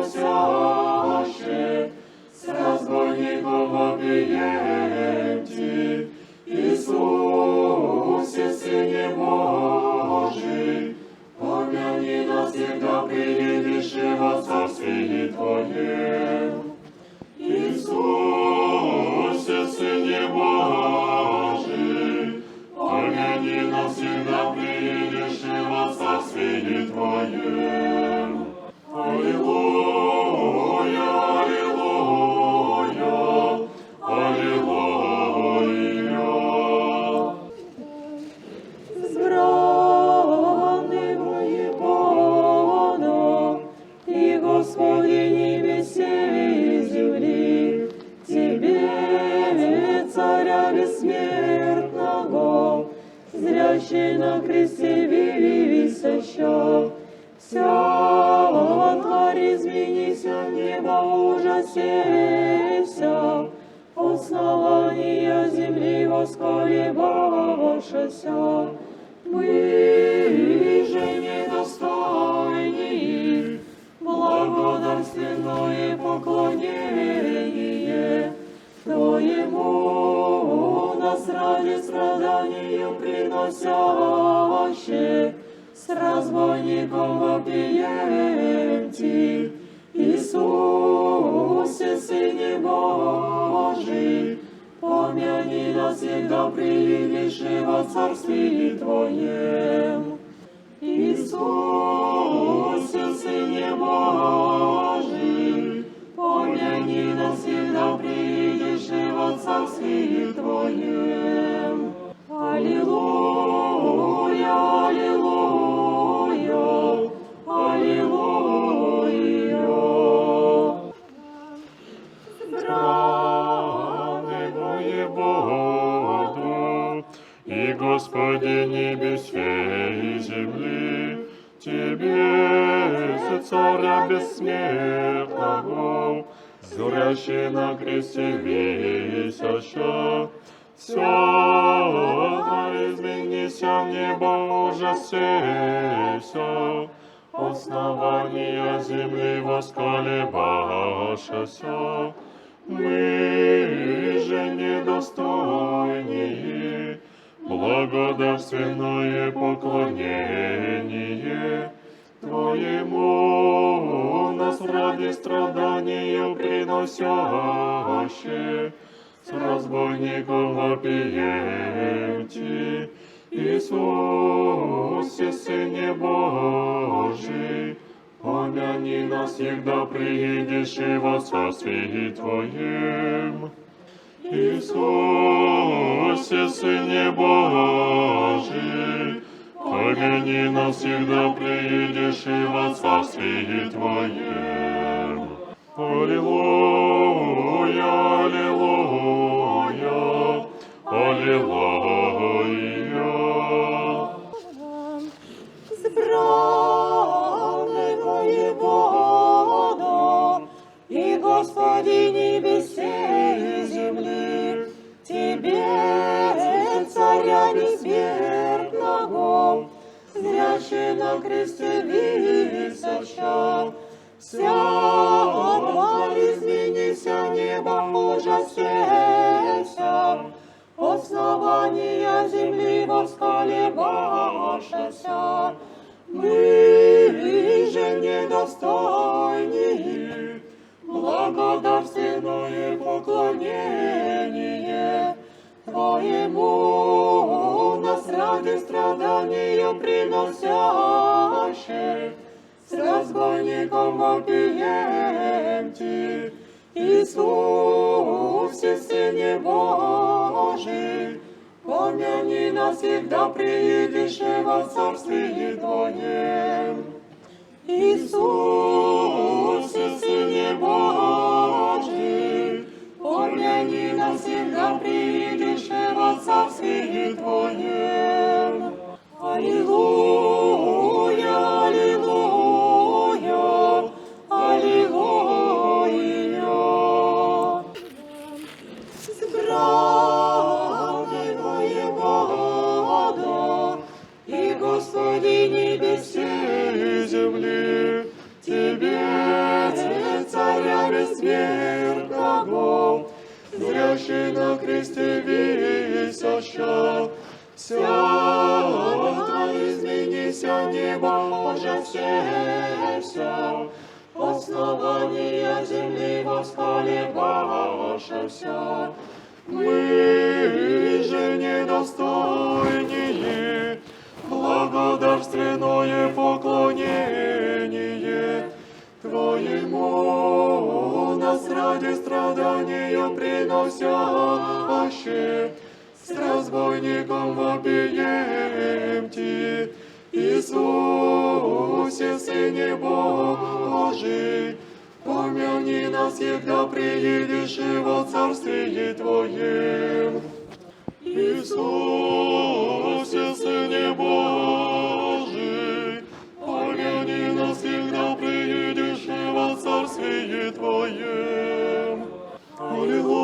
приносяще, с разбойником объемти. Иисусе, Сыне Божий, помяни нас, всегда приедешь во Царствие Твоем. Иисусе, Сыне Божий, помяни нас, всегда приедешь во Царствие Твоем. Аллилуйя, аллилуйя, аллилуйя. Збраны воебона, и Господи небесе и земли, Тебе, Царя бессмертного, зрящий на кресте висяща, вся тварь изменися, небо ужасеся, основания земли восколебавшася. Мы же недостойны, благодарственное поклонение Твоему, нас ради страдания приносяще, с разбойником вопиемти. Иисусе, Сыне Божий, помяни нас, всегда приедешь во Царствие Твоем. Иисусе, Сыне Божий, помяни нас, всегда приедешь во Царствие Твоем. Аллилуйя, аллилуйя, аллилуйя. Браны воеводу, и Господи небесе и земли, Тебе, Царя бессмертного, зрящий на кресте висяща, вся тварь изменися, небо ужасеся, основания земли восколебашася. Мы же недостойны, благодарственное поклонение Твоему, нас ради страдания приносяще, с разбойником вопиемти. Иисусе, Сыне Божий, помяни нас, всегда приедешь во Царствие Твоем. Иисусе, Сыне Божий, помяни нас, всегда приедешь во Царствие Твоем. Аллилуйя, аллилуйя, аллилуйя. Збраны воевода, и Господи небесе и земли, Тебе, Царя бессмертного, зрящий на кресте висяща, вся тварь изменися, небо ужасеся, основания земли восколебашася. Мы же недостойны, благодарственное поклонение Твоему, нас ради страдания приносяще, с разбойником вопиемти. Иисусе, Сыне Божий, помяни нас, всегда приедешь во Царствие Твоем. Иисусе, Сыне Божий, помяни нас, всегда приедешь во Царствие Твоем. Аллилуйя, аллилуйя, аллилуйя. Збраны воевода, и Господи небесе и земли, бессмертного, зрящий на кресте висяща, вся изменися небо, Боже, все, основание земли восколебавшееся. Мы же недостойнее, благодарственное поклонение Твоему нас ради страдания приносяще, с разбойником вопиемте, Иисусе, Сыне Божий, помяни нас, когда приедешь во Царствие Твоем. Иисусе, Сыне Божий, помяни нас, когда приедешь во Царствие Твоем. Аллилуйя.